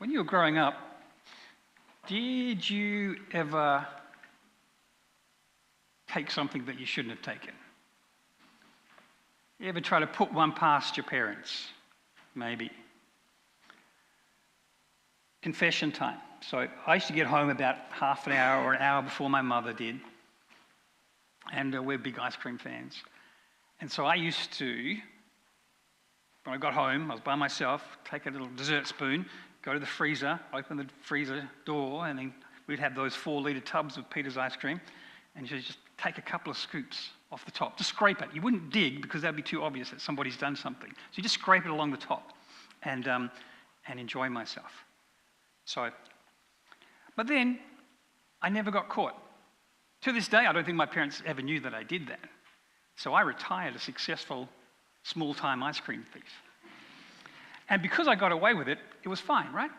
When you were growing up, did you ever take something that you shouldn't have taken? You ever try to put one past your parents? Maybe. Confession time. So I used to get home about half an hour or an hour before my mother did. And we're big ice cream fans. And so I used to, when I got home, I was by myself, take a little dessert spoon, go to the freezer, open the freezer door, and then we'd have those 4-litre tubs of Peter's ice cream, and you just take a couple of scoops off the top. Just scrape it. You wouldn't dig because that'd be too obvious that somebody's done something. So you just scrape it along the top and enjoy myself. But then I never got caught. To this day, I don't think my parents ever knew that I did that. So I retired a successful small-time ice cream thief. And because I got away with it, it was fine, right?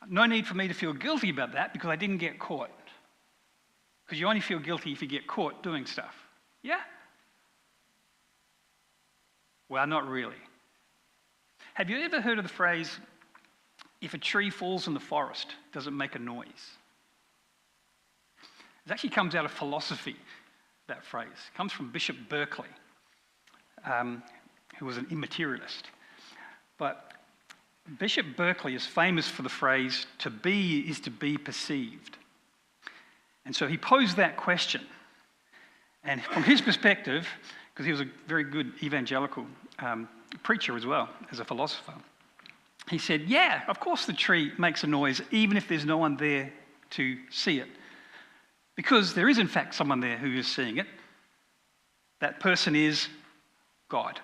No need for me to feel guilty about that because I didn't get caught. Because you only feel guilty if you get caught doing stuff. Yeah? Well, not really. Have you ever heard of the phrase, if a tree falls in the forest, does it make a noise? It actually comes out of philosophy, that phrase. It comes from Bishop Berkeley, who was an immaterialist. But Bishop Berkeley is famous for the phrase, to be is to be perceived. And so he posed that question. And from his perspective, because he was a very good evangelical preacher as well, as a philosopher, he said, yeah, of course the tree makes a noise, even if there's no one there to see it. Because there is in fact someone there who is seeing it. That person is God.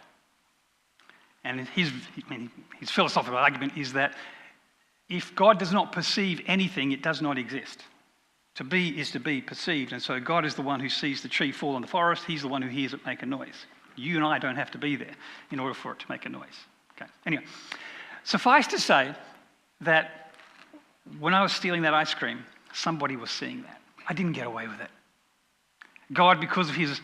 And his philosophical argument is that if God does not perceive anything, it does not exist. To be is to be perceived. And so God is the one who sees the tree fall in the forest. He's the one who hears it make a noise. You and I don't have to be there in order for it to make a noise. Okay. Anyway, suffice to say that when I was stealing that ice cream, somebody was seeing that. I didn't get away with it. God, because of his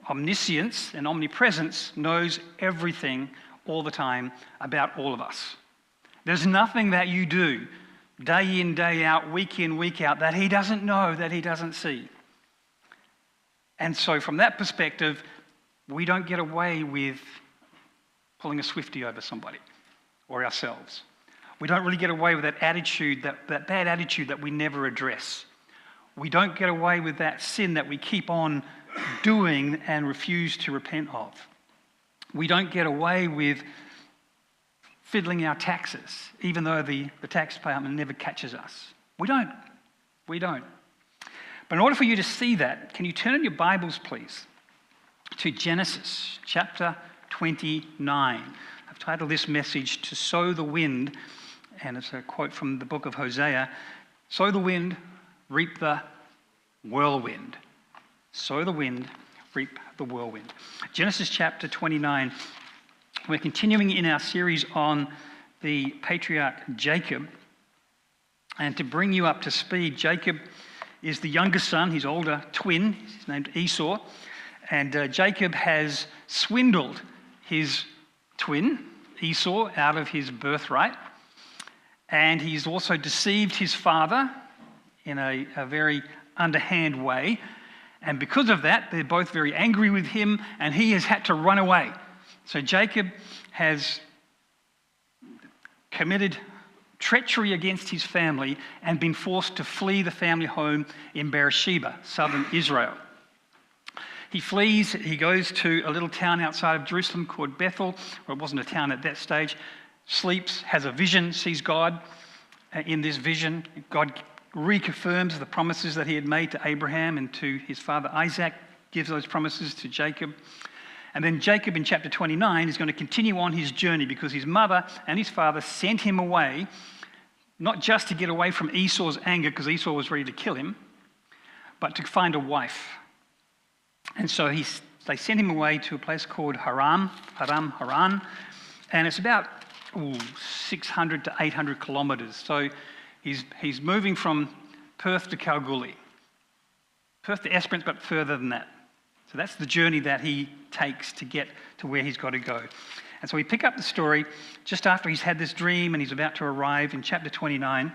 omniscience and omnipresence, knows everything all the time about all of us. There's nothing that you do day in, day out, week in, week out, that he doesn't know, that he doesn't see. And so from that perspective, we don't get away with pulling a Swiftie over somebody or ourselves. We don't really get away with that attitude, that bad attitude that we never address. We don't get away with that sin that we keep on doing and refuse to repent of. We don't get away with fiddling our taxes, even though the tax department never catches us. We don't. But in order for you to see that, can you turn in your Bibles, please, to Genesis chapter 29. I've titled this message, To Sow the Wind, and it's a quote from the book of Hosea. Sow the wind, reap the whirlwind. Sow the wind, reap the whirlwind. Genesis chapter 29. We're continuing in our series on the patriarch Jacob. And to bring you up to speed, Jacob is the youngest son, his older twin. He's named Esau. And Jacob has swindled his twin, Esau, out of his birthright. And he's also deceived his father in a very underhand way. And because of that, they're both very angry with him, and he has had to run away. So Jacob has committed treachery against his family and been forced to flee the family home in Beersheba, southern Israel. He flees, he goes to a little town outside of Jerusalem called Bethel, or it wasn't a town at that stage, sleeps, has a vision, sees God. In this vision, God reconfirms the promises that he had made to Abraham and to his father Isaac, gives those promises to Jacob. And then Jacob in chapter 29 is going to continue on his journey because his mother and his father sent him away, not just to get away from Esau's anger, because Esau was ready to kill him, but to find a wife. And so they sent him away to a place called Haran, and it's about 600 to 800 kilometres. So he's moving from Perth to Kalgoorlie. Perth to Esperance, but further than that. So that's the journey that he takes to get to where he's got to go. And so we pick up the story just after he's had this dream and he's about to arrive in chapter 29.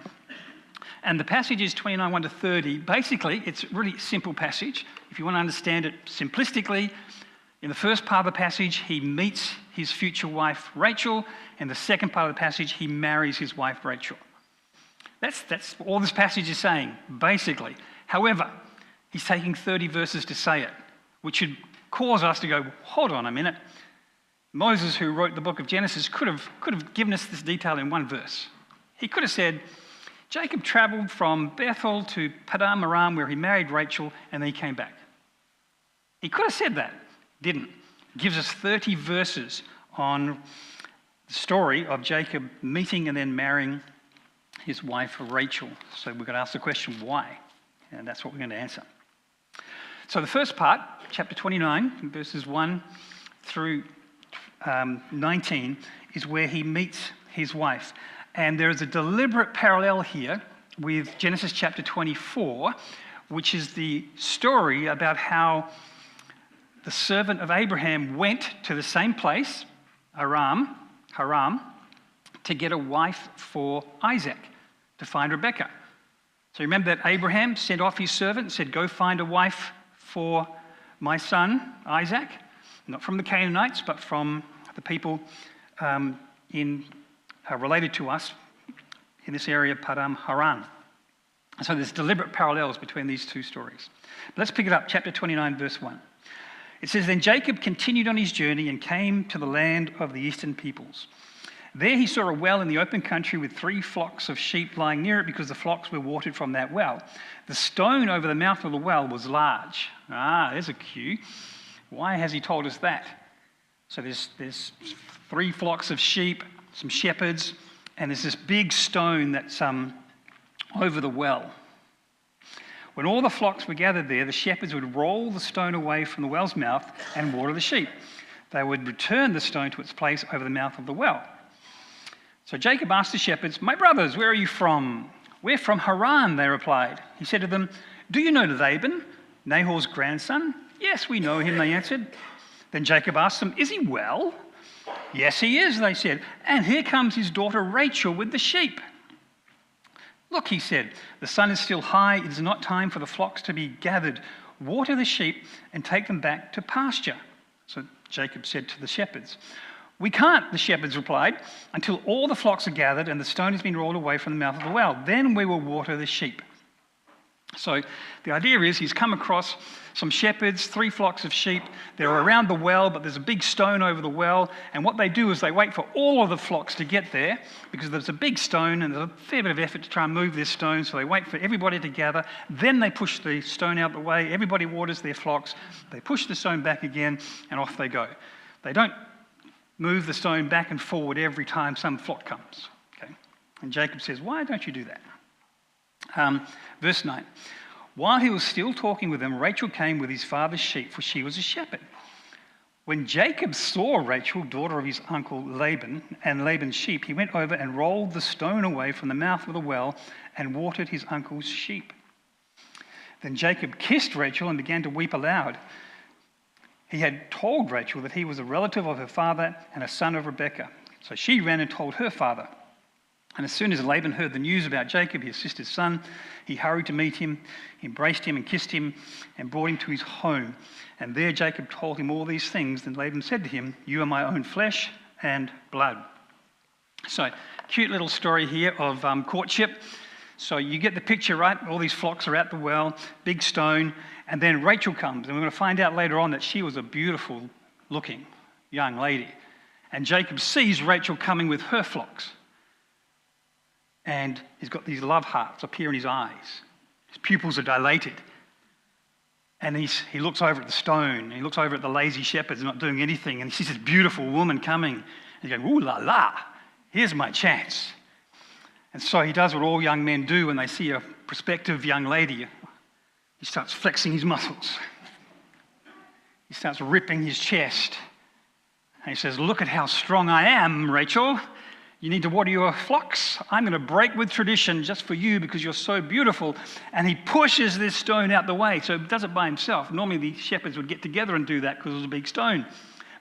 And the passage is 29, 1 to 30. Basically, it's a really simple passage. If you want to understand it simplistically, in the first part of the passage, he meets his future wife, Rachel. In the second part of the passage, he marries his wife, Rachel. That's all this passage is saying, basically. However, he's taking 30 verses to say it, which should cause us to go, hold on a minute. Moses, who wrote the book of Genesis, could have given us this detail in one verse. He could have said, Jacob traveled from Bethel to Padan Aram, where he married Rachel, and then he came back. He could have said that. Didn't. Gives us 30 verses on the story of Jacob meeting and then marrying his wife Rachel. So we're going to ask the question, why? And that's what we're going to answer. So the first part, chapter 29, verses 1 through 19, is where he meets his wife. And there is a deliberate parallel here with Genesis chapter 24, which is the story about how the servant of Abraham went to the same place, Haran, to get a wife for Isaac, to find Rebekah. So remember that Abraham sent off his servant and said, go find a wife for my son, Isaac, not from the Canaanites, but from the people related to us in this area, Padan Aram. So there's deliberate parallels between these two stories. But let's pick it up, chapter 29, verse 1. It says, then Jacob continued on his journey and came to the land of the eastern peoples. There he saw a well in the open country with 3 flocks of sheep lying near it because the flocks were watered from that well. The stone over the mouth of the well was large. There's a cue. Why has he told us that? So there's 3 flocks of sheep, some shepherds, and there's this big stone that's over the well. When all the flocks were gathered there, the shepherds would roll the stone away from the well's mouth and water the sheep. They would return the stone to its place over the mouth of the well. So Jacob asked the shepherds, my brothers, where are you from? We're from Haran, they replied. He said to them, do you know Laban, Nahor's grandson? Yes, we know him, they answered. Then Jacob asked them, is he well? Yes, he is, they said. And here comes his daughter Rachel with the sheep. Look, he said, the sun is still high. It is not time for the flocks to be gathered. Water the sheep and take them back to pasture. So Jacob said to the shepherds, we can't, the shepherds replied, until all the flocks are gathered and the stone has been rolled away from the mouth of the well. Then we will water the sheep. So the idea is he's come across some shepherds, 3 flocks of sheep. They're around the well, but there's a big stone over the well. And what they do is they wait for all of the flocks to get there because there's a big stone and there's a fair bit of effort to try and move this stone. So they wait for everybody to gather. Then they push the stone out the way. Everybody waters their flocks. They push the stone back again and off they go. They don't move the stone back and forward every time some flock comes. Okay? And Jacob says, why don't you do that? Verse 9. While he was still talking with them, Rachel came with his father's sheep, for she was a shepherd. When Jacob saw Rachel, daughter of his uncle Laban, and Laban's sheep, he went over and rolled the stone away from the mouth of the well and watered his uncle's sheep. Then Jacob kissed Rachel and began to weep aloud. He had told Rachel that he was a relative of her father and a son of Rebekah. So she ran and told her father. And as soon as Laban heard the news about Jacob, his sister's son, he hurried to meet him, embraced him and kissed him, and brought him to his home. And there Jacob told him all these things. Then Laban said to him, you are my own flesh and blood. So, cute little story here of courtship. So you get the picture, right? All these flocks are at the well, big stone, and then Rachel comes. And we're going to find out later on that she was a beautiful looking young lady. And Jacob sees Rachel coming with her flocks. And he's got these love hearts appear in his eyes. His pupils are dilated. And he looks over at the stone. He looks over at the lazy shepherds not doing anything. And he sees this beautiful woman coming. And he goes, ooh la la, here's my chance. And so he does what all young men do when they see a prospective young lady. He starts flexing his muscles. He starts ripping his chest. And he says, look at how strong I am, Rachel. You need to water your flocks. I'm going to break with tradition just for you because you're so beautiful. And he pushes this stone out the way. So he does it by himself. Normally the shepherds would get together and do that because it was a big stone.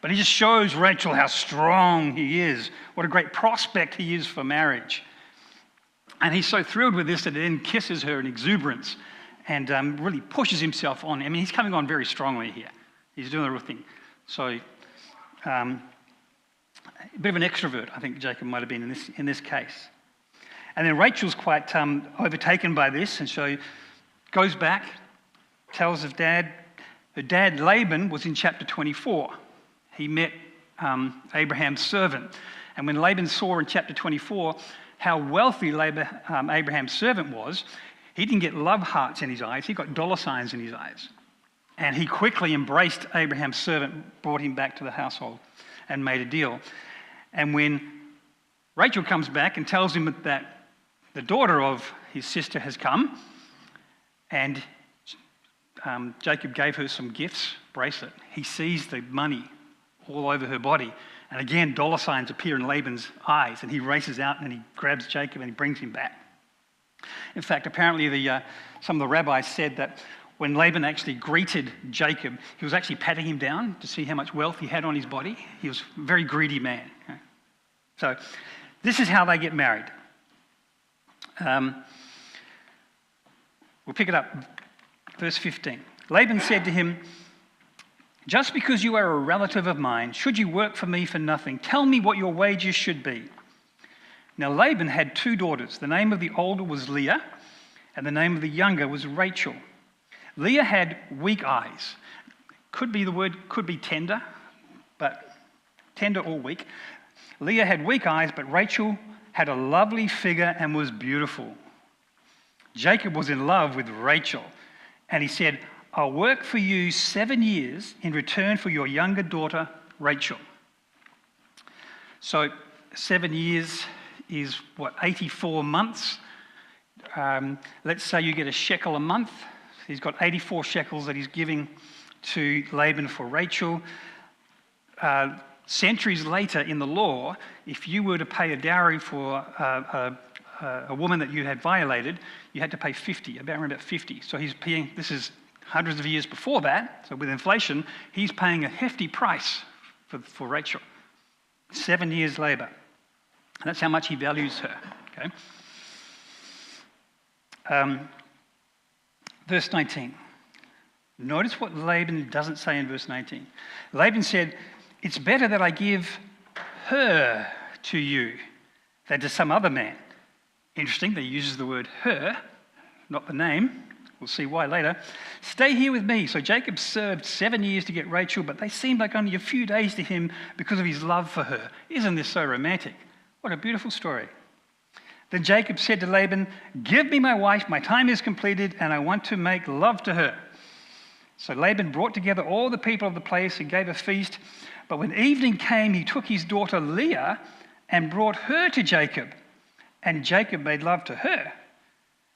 But he just shows Rachel how strong he is, what a great prospect he is for marriage. And he's so thrilled with this that he then kisses her in exuberance and really pushes himself on. I mean, he's coming on very strongly here. He's doing the real thing. So a bit of an extrovert, I think Jacob might have been in this case. And then Rachel's quite overtaken by this, and so goes back, tells her dad Laban was in chapter 24. He met Abraham's servant. And when Laban saw in chapter 24 how wealthy Abraham's servant was, he didn't get love hearts in his eyes, he got dollar signs in his eyes. And he quickly embraced Abraham's servant, brought him back to the household, and made a deal. And when Rachel comes back and tells him that the daughter of his sister has come, and Jacob gave her some gifts, bracelet, he sees the money all over her body. And again, dollar signs appear in Laban's eyes, and he races out and he grabs Jacob and he brings him back. In fact, apparently some of the rabbis said that when Laban actually greeted Jacob, he was actually patting him down to see how much wealth he had on his body. He was a very greedy man. So this is how they get married. We'll pick it up, verse 15. Laban said to him, "Just because you are a relative of mine, should you work for me for nothing? Tell me what your wages should be." Now Laban had 2 daughters. The name of the older was Leah, and the name of the younger was Rachel. Leah had weak eyes. Could be tender, but tender or weak. Leah had weak eyes, but Rachel had a lovely figure and was beautiful. Jacob was in love with Rachel, and he said, "I'll work for you 7 years in return for your younger daughter, Rachel." So 7 years is 84 months. Let's say you get a shekel a month. He's got 84 shekels that he's giving to Laban for Rachel. Centuries later in the law, if you were to pay a dowry for a woman that you had violated, you had to pay 50, about 50. So he's paying, this is hundreds of years before that, so with inflation, he's paying a hefty price for Rachel. 7 years' labour. And that's how much he values her. Okay. Verse 19. Notice what Laban doesn't say in verse 19. Laban said, "It's better that I give her to you than to some other man." Interesting, that he uses the word her, not the name. We'll see why later. "Stay here with me." So Jacob served 7 years to get Rachel, but they seemed like only a few days to him because of his love for her. Isn't this so romantic? What a beautiful story. Then Jacob said to Laban, "Give me my wife, my time is completed, and I want to make love to her." So Laban brought together all the people of the place and gave a feast. But when evening came, he took his daughter Leah and brought her to Jacob. And Jacob made love to her.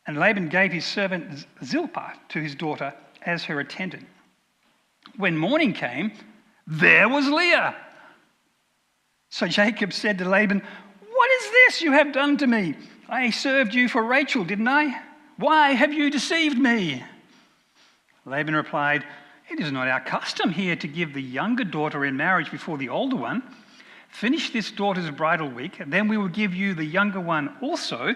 And Laban gave his servant Zilpah to his daughter as her attendant. When morning came, there was Leah. So Jacob said to Laban, "What is this you have done to me? I served you for Rachel, didn't I? Why have you deceived me?" Laban replied, "It is not our custom here to give the younger daughter in marriage before the older one. Finish this daughter's bridal week, and then we will give you the younger one also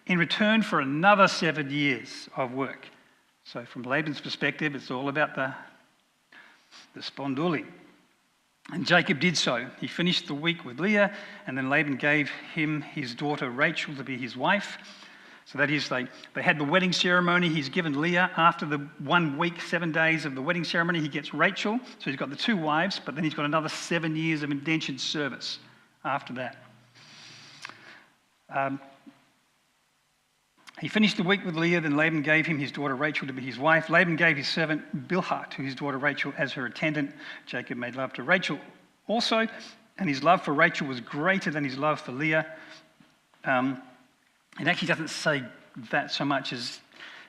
in return for another 7 years of work." So from Laban's perspective, it's all about the sponduli. And Jacob did so. He finished the week with Leah, and then Laban gave him his daughter Rachel to be his wife. So that is, they had the wedding ceremony. He's given Leah after the 1 week, 7 days of the wedding ceremony. He gets Rachel. So he's got the 2 wives, but then he's got another 7 years of indentured service after that. He finished the week with Leah, then Laban gave him his daughter Rachel to be his wife. Laban gave his servant Bilhah to his daughter Rachel as her attendant. Jacob made love to Rachel also, and his love for Rachel was greater than his love for Leah. It actually doesn't say that so much as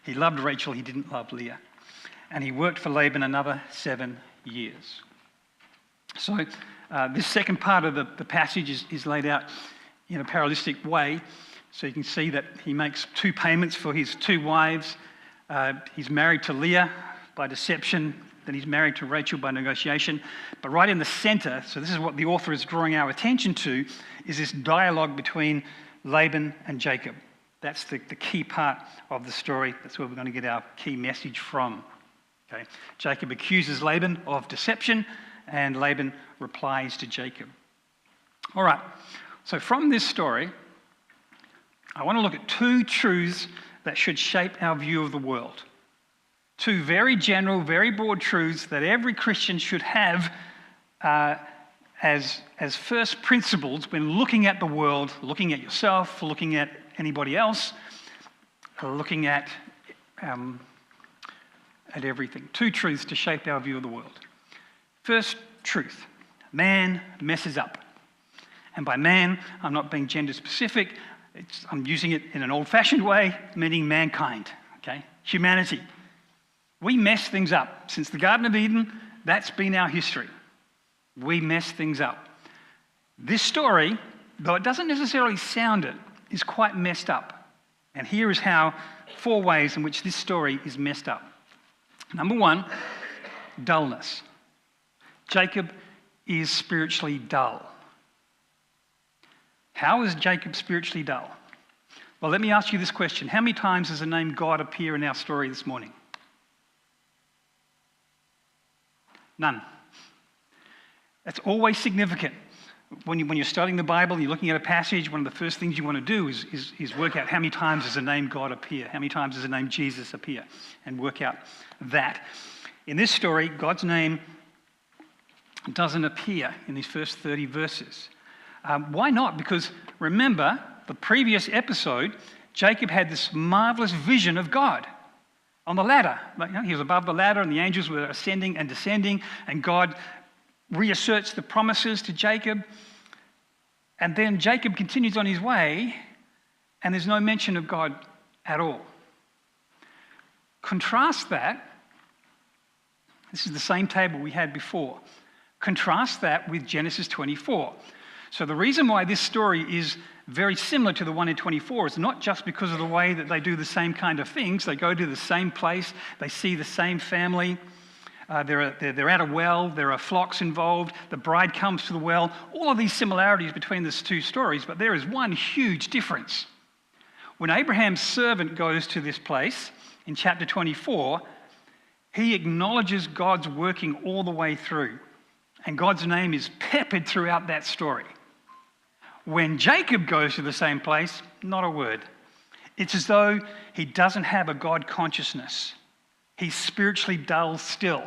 he loved Rachel, he didn't love Leah. And he worked for Laban another 7 years. So this second part of the passage is laid out in a parallelistic way. So you can see that he makes 2 payments for his 2 wives. He's married to Leah by deception, then he's married to Rachel by negotiation. But right in the center, so this is what the author is drawing our attention to, is this dialogue between Laban and Jacob. That's the key part of the story. That's where we're going to get our key message from. Okay? Jacob accuses Laban of deception, and Laban replies to Jacob. All right, so from this story, I want to look at 2 truths that should shape our view of the world. 2 very general, very broad truths that every Christian should have as first principles when looking at the world, looking at yourself, looking at anybody else, looking at everything. 2 truths to shape our view of the world. First truth, man messes up. And by man, I'm not being gender specific. I'm using it in an old-fashioned way, meaning mankind, okay? Humanity. We mess things up. Since the Garden of Eden, that's been our history. We mess things up. This story, though it doesn't necessarily sound it, is quite messed up. And here is how 4 ways in which this story is messed up. Number 1, dullness. Jacob is spiritually dull. How is Jacob spiritually dull? Well, let me ask you this question. How many times does the name God appear in our story this morning? None. That's always significant. When you're studying the Bible and you're looking at a passage, one of the first things you want to do is work out how many times does the name God appear, how many times does the name Jesus appear, and work out that. In this story, God's name doesn't appear in these first 30 verses. Why not? Because remember, the previous episode, Jacob had this marvelous vision of God on the ladder. He was above the ladder and the angels were ascending and descending, and God reasserts the promises to Jacob. And then Jacob continues on his way, and there's no mention of God at all. Contrast that. This is the same table we had before. Contrast that with Genesis 24. So the reason why this story is very similar to the one in 24 is not just because of the way that they do the same kind of things. They go to the same place. They see the same family. They're at a well. There are flocks involved. The bride comes to the well. All of these similarities between these 2 stories, but there is one huge difference. When Abraham's servant goes to this place in chapter 24, he acknowledges God's working all the way through, and God's name is peppered throughout that story. When Jacob goes to the same place, not a word. It's as though he doesn't have a God consciousness. He's spiritually dull still.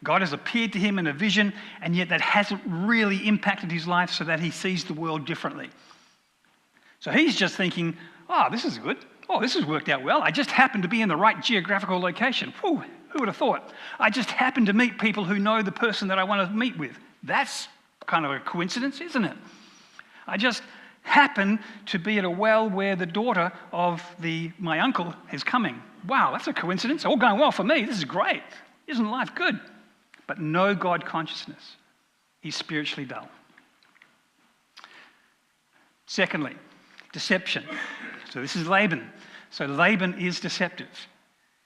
God has appeared to him in a vision, and yet that hasn't really impacted his life so that he sees the world differently. So he's just thinking, oh, this is good. Oh, this has worked out well. I just happened to be in the right geographical location. Whew, who would have thought? I just happened to meet people who know the person that I want to meet with. That's kind of a coincidence, isn't it? I just happen to be at a well where the daughter of my uncle is coming. Wow, that's a coincidence. All going well for me. This is great. Isn't life good? But no God consciousness. He's spiritually dull. Secondly, deception. So this is Laban. So Laban is deceptive.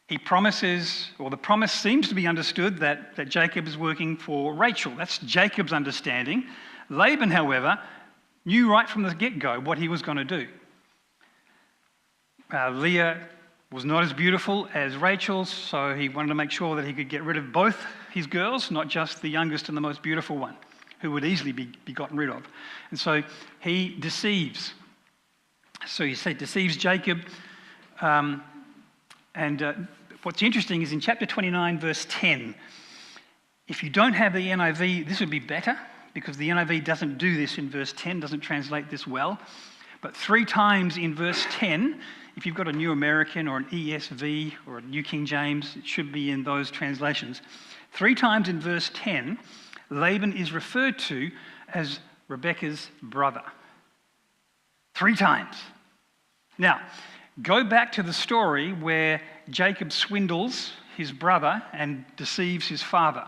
He promises, or the promise seems to be understood that Jacob is working for Rachel. That's Jacob's understanding. Laban, however, knew right from the get-go what he was going to do. Leah was not as beautiful as Rachel, so he wanted to make sure that he could get rid of both his girls, not just the youngest and the most beautiful one, who would easily be gotten rid of. And so he deceives. So he deceives Jacob. What's interesting is in chapter 29, verse 10, if you don't have the NIV, this would be better, because the NIV doesn't do this in verse 10, doesn't translate this well. But 3 times in verse 10, if you've got a New American or an ESV or a New King James, it should be in those translations. 3 times in verse 10, Laban is referred to as Rebekah's brother. 3 times. Now, go back to the story where Jacob swindles his brother and deceives his father.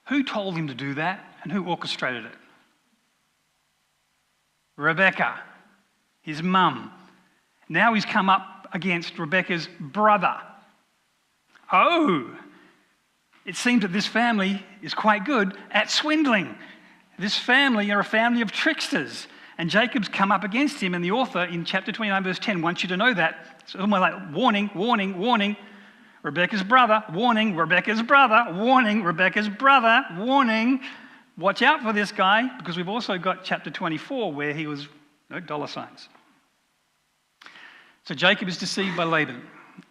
Who told him to do that and who orchestrated it? Rebecca, his mum. Now he's come up against Rebecca's brother. Oh, it seems that this family is quite good at swindling. This family are a family of tricksters. And Jacob's come up against him, and the author in chapter 29, verse 10 wants you to know that. It's almost like warning, warning, warning. Rebecca's brother, warning, Rebecca's brother, warning, Rebecca's brother, warning. Watch out for this guy, because we've also got chapter 24 where he was, dollar signs. So Jacob is deceived by Laban.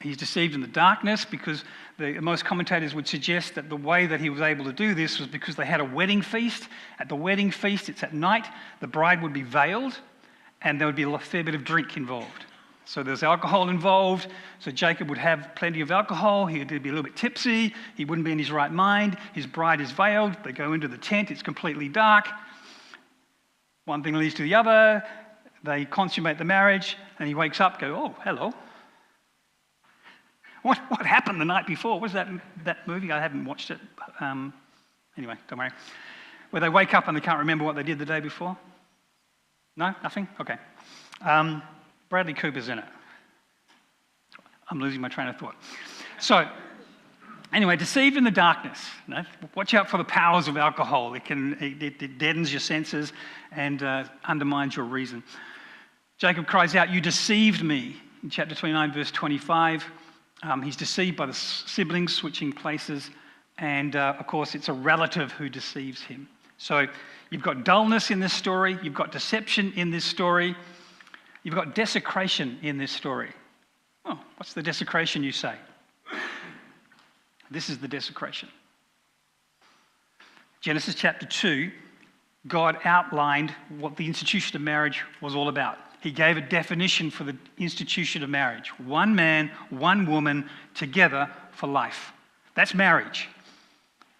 He's deceived in the darkness because most commentators would suggest that the way that he was able to do this was because they had a wedding feast. At the wedding feast, it's at night, the bride would be veiled, and there would be a fair bit of drink involved. So there's alcohol involved, so Jacob would have plenty of alcohol, he'd be a little bit tipsy, he wouldn't be in his right mind, his bride is veiled, they go into the tent, it's completely dark. One thing leads to the other, they consummate the marriage, and he wakes up, oh, hello. What happened the night before? What was that movie? I haven't watched it. Anyway, don't worry. Where they wake up and they can't remember what they did the day before? No? Nothing? Okay. Bradley Cooper's in it. I'm losing my train of thought. So, anyway, deceived in the darkness. Watch out for the powers of alcohol. It deadens your senses and undermines your reason. Jacob cries out, "You deceived me," in chapter 29, verse 25. He's deceived by the siblings switching places, and of course it's a relative who deceives him. So you've got dullness in this story, you've got deception in this story, you've got desecration in this story. Oh, what's the desecration, you say? This is the desecration. Genesis chapter 2, God outlined what the institution of marriage was all about. He gave a definition for the institution of marriage. One man, one woman, together for life. That's marriage.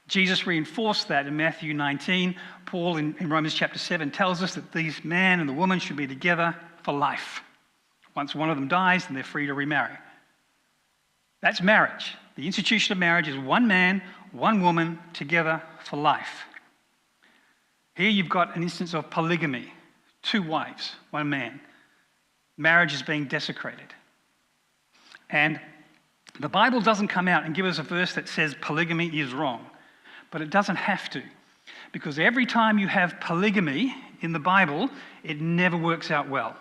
Jesus reinforced that in Matthew 19. Paul in Romans chapter 7 tells us that these man and the woman should be together for life. Once one of them dies, then they're free to remarry. That's marriage. The institution of marriage is one man, one woman, together for life. Here you've got an instance of polygamy. 2 wives, 1 man. Marriage is being desecrated. And the Bible doesn't come out and give us a verse that says polygamy is wrong. But it doesn't have to. Because every time you have polygamy in the Bible, it never works out well.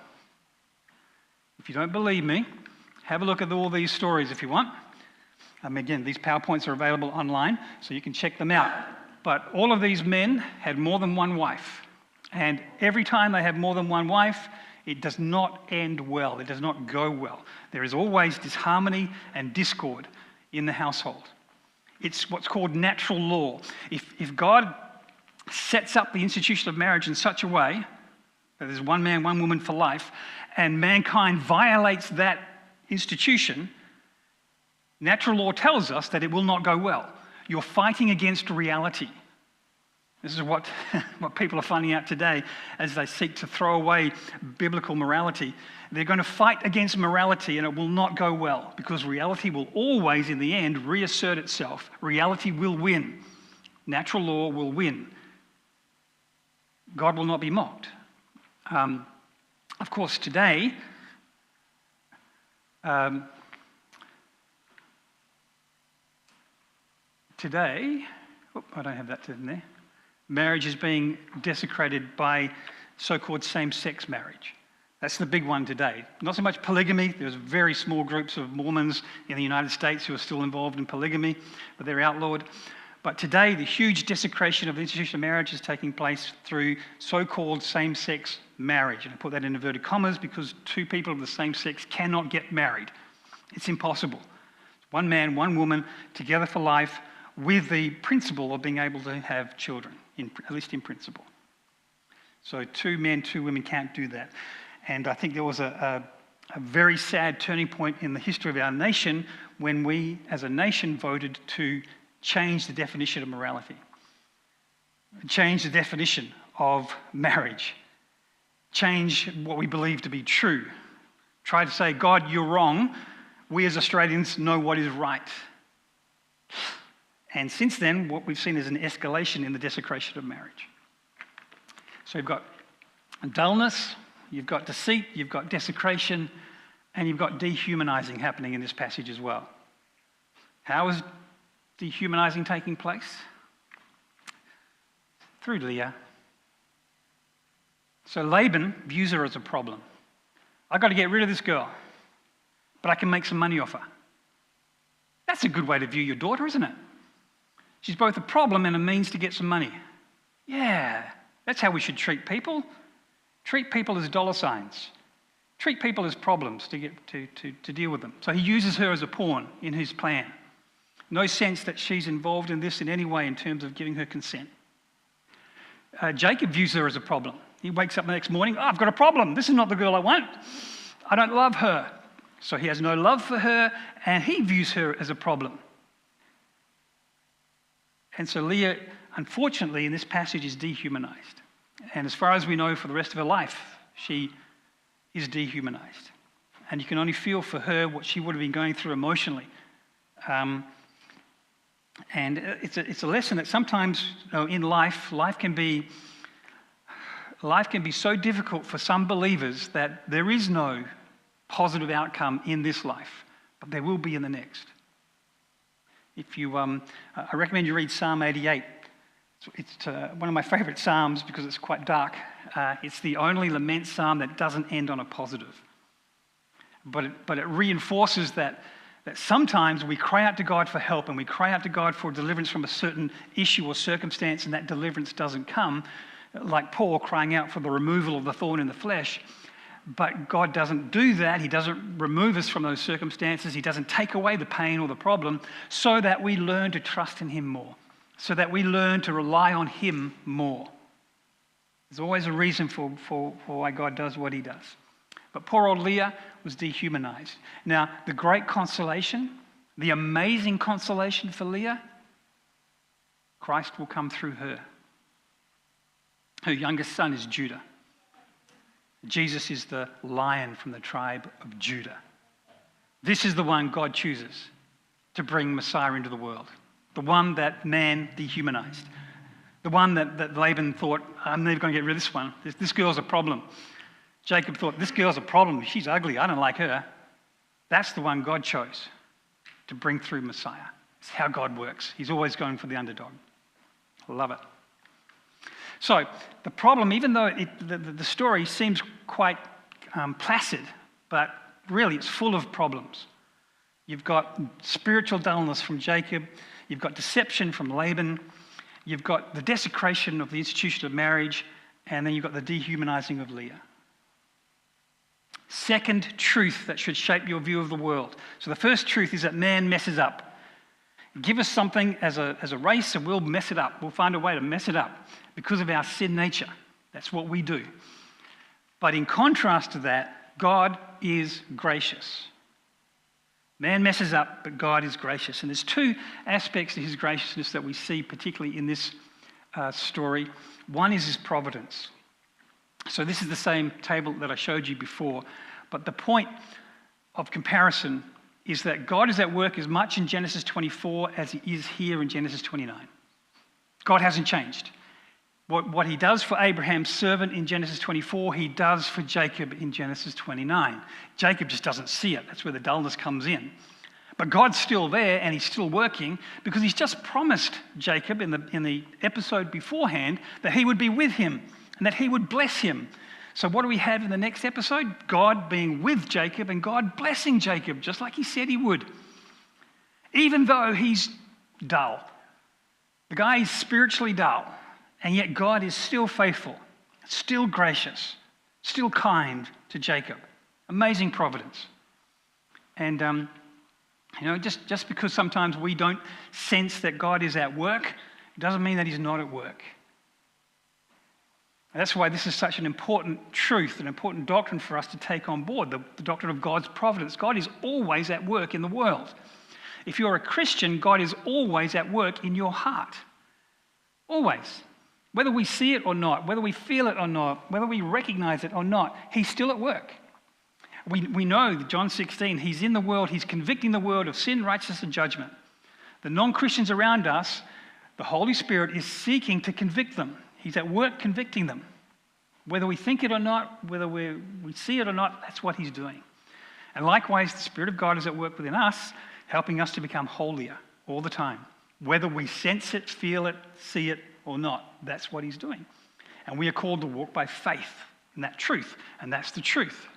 If you don't believe me, have a look at all these stories if you want. Again, these PowerPoints are available online, so you can check them out. But all of these men had more than one wife. And every time they have more than one wife, it does not end well. It does not go well. There is always disharmony and discord in the household. It's what's called natural law. If God sets up the institution of marriage in such a way that there's one man, one woman for life, and mankind violates that institution, natural law tells us that it will not go well. You're fighting against reality. This is what people are finding out today as they seek to throw away biblical morality. They're going to fight against morality, and it will not go well because reality will always, in the end, reassert itself. Reality will win. Natural law will win. God will not be mocked. Of course, today, I don't have that in there. Marriage is being desecrated by so-called same-sex marriage. That's the big one today. Not so much polygamy. There's very small groups of Mormons in the United States who are still involved in polygamy, but they're outlawed. But today, the huge desecration of the institution of marriage is taking place through so-called same-sex marriage. And I put that in inverted commas because 2 people of the same sex cannot get married. It's impossible. One man, one woman, together for life, with the principle of being able to have children, at least in principle. So 2 men, 2 women can't do that. And I think there was a very sad turning point in the history of our nation when we, as a nation, voted to change the definition of morality, change the definition of marriage, change what we believe to be true. Try to say, God, you're wrong. We as Australians know what is right. And since then, what we've seen is an escalation in the desecration of marriage. So you've got dullness, you've got deceit, you've got desecration, and you've got dehumanizing happening in this passage as well. How is dehumanizing taking place? Through Leah. So Laban views her as a problem. I've got to get rid of this girl, but I can make some money off her. That's a good way to view your daughter, isn't it? She's both a problem and a means to get some money. Yeah, that's how we should treat people. Treat people as dollar signs. Treat people as problems to deal with them. So he uses her as a pawn in his plan. No sense that she's involved in this in any way in terms of giving her consent. Jacob views her as a problem. He wakes up the next morning, I've got a problem. This is not the girl I want. I don't love her. So he has no love for her, and he views her as a problem. And so Leah, unfortunately, in this passage is dehumanized. And as far as we know, for the rest of her life, she is dehumanized. And you can only feel for her what she would have been going through emotionally. And it's a lesson that sometimes, in life can be so difficult for some believers that there is no positive outcome in this life, but there will be in the next. If you, I recommend you read Psalm 88. It's one of my favorite psalms because it's quite dark. It's the only lament psalm that doesn't end on a positive. But it reinforces that sometimes we cry out to God for help and we cry out to God for deliverance from a certain issue or circumstance, and that deliverance doesn't come, like Paul crying out for the removal of the thorn in the flesh. But God doesn't do that. He doesn't remove us from those circumstances. He doesn't take away the pain or the problem so that we learn to trust in him more, so that we learn to rely on him more. There's always a reason for why God does what he does. But poor old Leah was dehumanized. Now, the great consolation, the amazing consolation for Leah, Christ will come through her. Her youngest son is Judah. Jesus is the Lion from the tribe of Judah. This is the one God chooses to bring Messiah into the world. The one that man dehumanized. The one that Laban thought, I'm never going to get rid of this one. This girl's a problem. Jacob thought, this girl's a problem. She's ugly. I don't like her. That's the one God chose to bring through Messiah. It's how God works. He's always going for the underdog. I love it. So the problem, even though the story seems quite placid, but really it's full of problems. You've got spiritual dullness from Jacob. You've got deception from Laban. You've got the desecration of the institution of marriage. And then you've got the dehumanizing of Leah. Second truth that should shape your view of the world. So the first truth is that man messes up. Give us something as a race and we'll mess it up. We'll find a way to mess it up because of our sin nature. That's what we do. But in contrast to that, God is gracious. Man messes up, but God is gracious. And there's two aspects to his graciousness that we see particularly in this story. One is his providence. So this is the same table that I showed you before. But the point of comparison is that God is at work as much in Genesis 24 as he is here in Genesis 29. God hasn't changed. What he does for Abraham's servant in Genesis 24, he does for Jacob in Genesis 29. Jacob just doesn't see it. That's where the dullness comes in. But God's still there and he's still working because he's just promised Jacob in the episode beforehand that he would be with him and that he would bless him. So what do we have in the next episode? God being with Jacob and God blessing Jacob, just like he said he would. Even though he's dull. The guy is spiritually dull. And yet God is still faithful, still gracious, still kind to Jacob. Amazing providence. And, just because sometimes we don't sense that God is at work, it doesn't mean that he's not at work. And that's why this is such an important truth, an important doctrine for us to take on board, the doctrine of God's providence. God is always at work in the world. If you're a Christian, God is always at work in your heart. Always. Whether we see it or not, whether we feel it or not, whether we recognize it or not, he's still at work. We know that John 16, he's in the world, he's convicting the world of sin, righteousness, and judgment. The non-Christians around us, the Holy Spirit is seeking to convict them. He's at work convicting them. Whether we think it or not, whether we see it or not, that's what he's doing. And likewise, the Spirit of God is at work within us, helping us to become holier all the time. Whether we sense it, feel it, see it or not, that's what he's doing. And we are called to walk by faith in that truth, and that's the truth.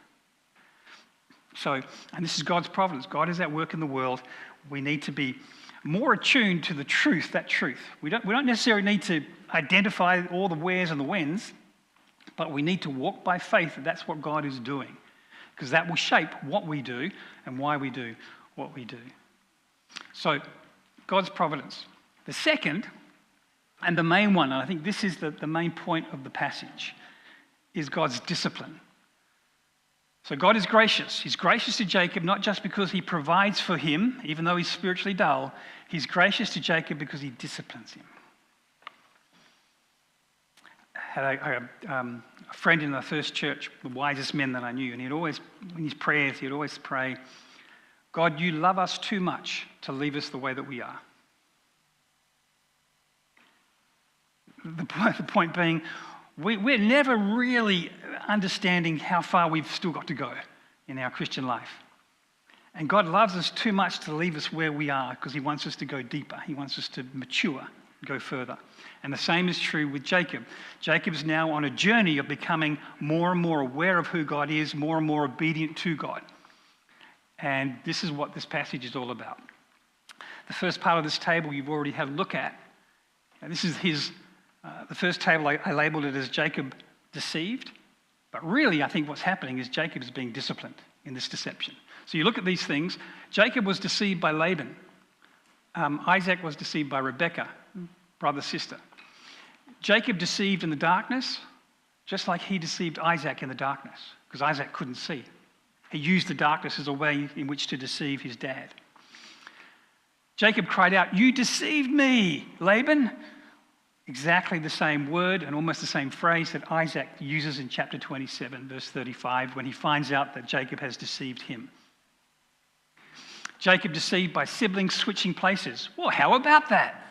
So, and this is God's providence. God is at work in the world. We need to be more attuned to the truth, that truth. We don't necessarily need to identify all the wheres and the whens, but we need to walk by faith that that's what God is doing, because that will shape what we do and why we do what we do. So, God's providence. The second, and the main one, and I think this is the main point of the passage, is God's discipline. So God is gracious. He's gracious to Jacob not just because he provides for him, even though he's spiritually dull. He's gracious to Jacob because he disciplines him. I had a friend in the first church, the wisest men that I knew, and he'd always, in his prayers, he'd always pray, God, you love us too much to leave us the way that we are. The point being, we're never really understanding how far we've still got to go in our Christian life. And God loves us too much to leave us where we are because he wants us to go deeper. He wants us to mature, go further. And the same is true with Jacob. Jacob is now on a journey of becoming more and more aware of who God is, more and more obedient to God. And this is what this passage is all about. The first part of this table you've already had a look at. And this is the first table, I labeled it as Jacob deceived. But really, I think what's happening is Jacob is being disciplined in this deception. So you look at these things. Jacob was deceived by Laban. Isaac was deceived by Rebekah, brother, sister. Jacob deceived in the darkness, just like he deceived Isaac in the darkness, because Isaac couldn't see. He used the darkness as a way in which to deceive his dad. Jacob cried out, "You deceived me, Laban." Exactly the same word and almost the same phrase that Isaac uses in chapter 27, verse 35, when he finds out that Jacob has deceived him. Jacob deceived by siblings switching places. Well, how about that?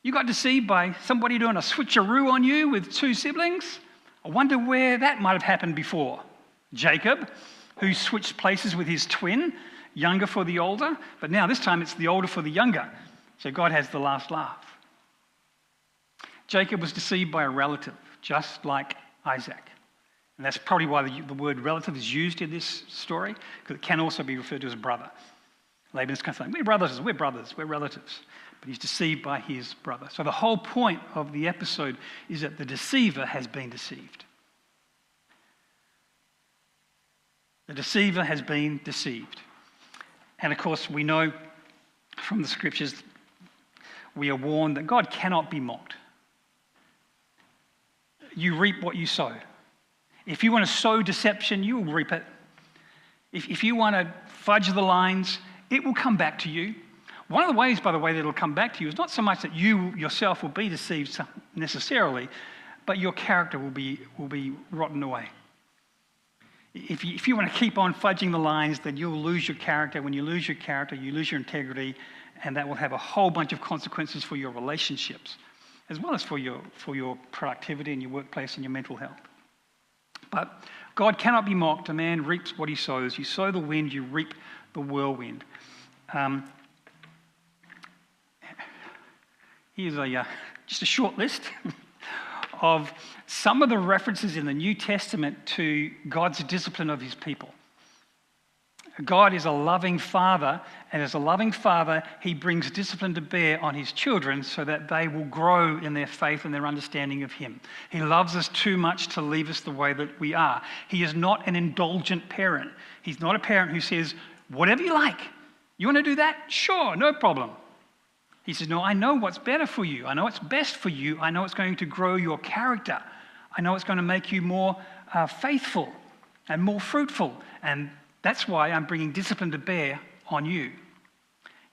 You got deceived by somebody doing a switcheroo on you with two siblings? I wonder where that might have happened before. Jacob, who switched places with his twin, younger for the older, but now this time it's the older for the younger. So God has the last laugh. Jacob was deceived by a relative, just like Isaac. And that's probably why the word relative is used in this story, because it can also be referred to as brother. Laban is kind of saying, we're brothers, we're relatives. But he's deceived by his brother. So the whole point of the episode is that the deceiver has been deceived. The deceiver has been deceived. And of course, we know from the scriptures, we are warned that God cannot be mocked. You reap what you sow. If you want to sow deception, you will reap it. If you want to fudge the lines, it will come back to you. One of the ways, by the way, that it'll come back to you is not so much that you yourself will be deceived necessarily, but your character will be rotten away. If you want to keep on fudging the lines, then you'll lose your character. When you lose your character, you lose your integrity, and that will have a whole bunch of consequences for your relationships, as well as for your productivity in your workplace and your mental health. But God cannot be mocked. A man reaps what he sows. You sow the wind, you reap the whirlwind. Here's just a short list of some of the references in the New Testament to God's discipline of his people. God is a loving father, and as a loving father, he brings discipline to bear on his children so that they will grow in their faith and their understanding of him. He loves us too much to leave us the way that we are. He is not an indulgent parent. He's not a parent who says, whatever you like. You want to do that? Sure, no problem. He says, no, I know what's better for you. I know what's best for you. I know it's going to grow your character. I know it's going to make you more faithful and more fruitful. And that's why I'm bringing discipline to bear on you.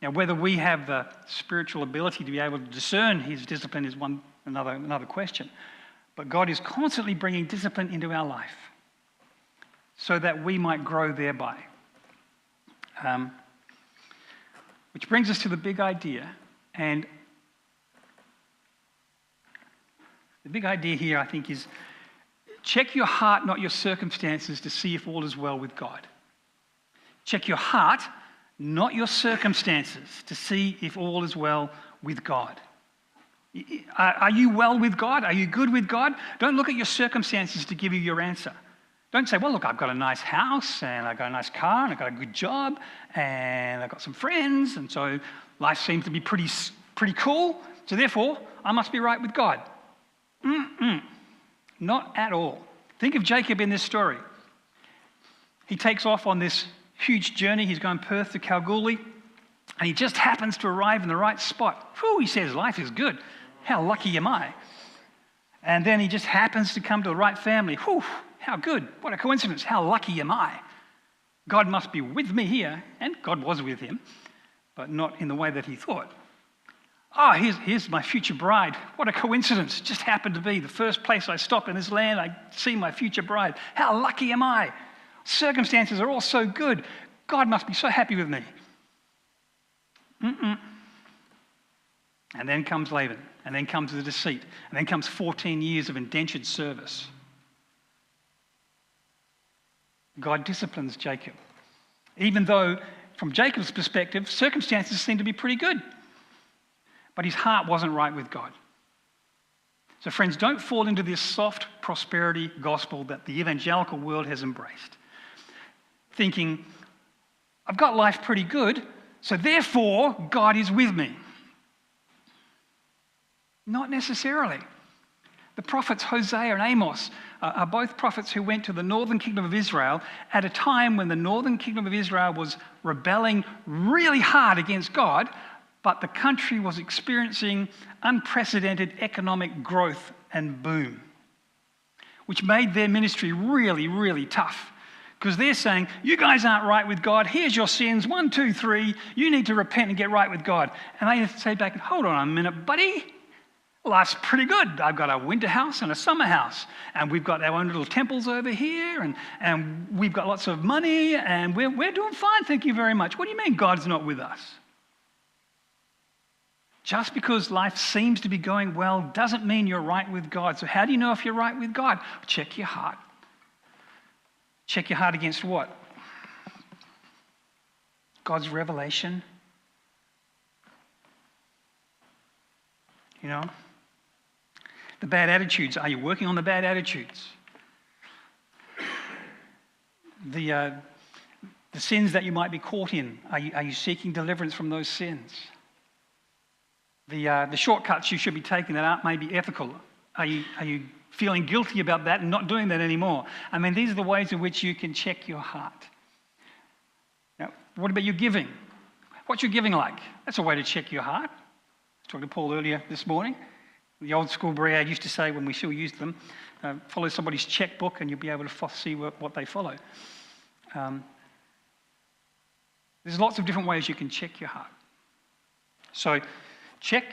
Now, whether we have the spiritual ability to be able to discern his discipline is another question. But God is constantly bringing discipline into our life so that we might grow thereby. Which brings us to the big idea. And the big idea here, I think, is check your heart, not your circumstances, to see if all is well with God. Check your heart, not your circumstances, to see if all is well with God. Are you well with God? Are you good with God? Don't look at your circumstances to give you your answer. Don't say, well, look, I've got a nice house, and I've got a nice car, and I've got a good job, and I've got some friends, and so life seems to be pretty cool, so therefore, I must be right with God. Not at all. Think of Jacob in this story. He takes off on this huge journey. He's going Perth to Kalgoorlie, and he just happens to arrive in the right spot. Whew, he says, life is good. How lucky am I? And then he just happens to come to the right family. Whew, how good. What a coincidence. How lucky am I? God must be with me here. And God was with him, but not in the way that he thought. Oh, here's my future bride. What a coincidence. It just happened to be the first place I stop in this land. I see my future bride. How lucky am I? Circumstances are all so good. God must be so happy with me. And then comes Laban. And then comes the deceit. And then comes 14 years of indentured service. God disciplines Jacob. Even though, from Jacob's perspective, circumstances seem to be pretty good. But his heart wasn't right with God. So friends, don't fall into this soft prosperity gospel that the evangelical world has embraced. Thinking, I've got life pretty good, so therefore God is with me. Not necessarily. The prophets Hosea and Amos are both prophets who went to the northern kingdom of Israel at a time when the northern kingdom of Israel was rebelling really hard against God, but the country was experiencing unprecedented economic growth and boom, which made their ministry really, really tough. Because they're saying, you guys aren't right with God. Here's your sins. 1, 2, 3. You need to repent and get right with God. And they say back, hold on a minute, buddy. Life's pretty good. I've got a winter house and a summer house. And we've got our own little temples over here. And we've got lots of money. And we're doing fine, thank you very much. What do you mean God's not with us? Just because life seems to be going well doesn't mean you're right with God. So how do you know if you're right with God? Check your heart. Check your heart against what? God's revelation. You know? The bad attitudes. Are you working on the bad attitudes? The sins that you might be caught in. Are you seeking deliverance from those sins? The shortcuts you should be taking that aren't maybe ethical. Are you feeling guilty about that and not doing that anymore? I mean, these are the ways in which you can check your heart. Now, what about your giving? What's your giving like? That's a way to check your heart. I was talking to Paul earlier this morning. The old school Berea used to say, when we still used them, follow somebody's checkbook and you'll be able to see what they follow. There's lots of different ways you can check your heart. So check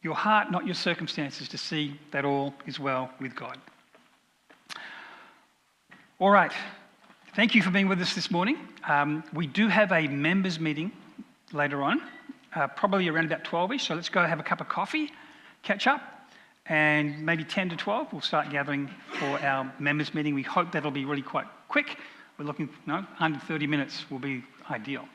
your heart, not your circumstances, to see that all is well with God. All right. Thank you for being with us this morning. We do have a members meeting later on, probably around about 12ish. So let's go have a cup of coffee, catch up, and maybe 10 to 12 we'll start gathering for our members meeting. We hope that'll be really quite quick. We're looking, 130 minutes will be ideal.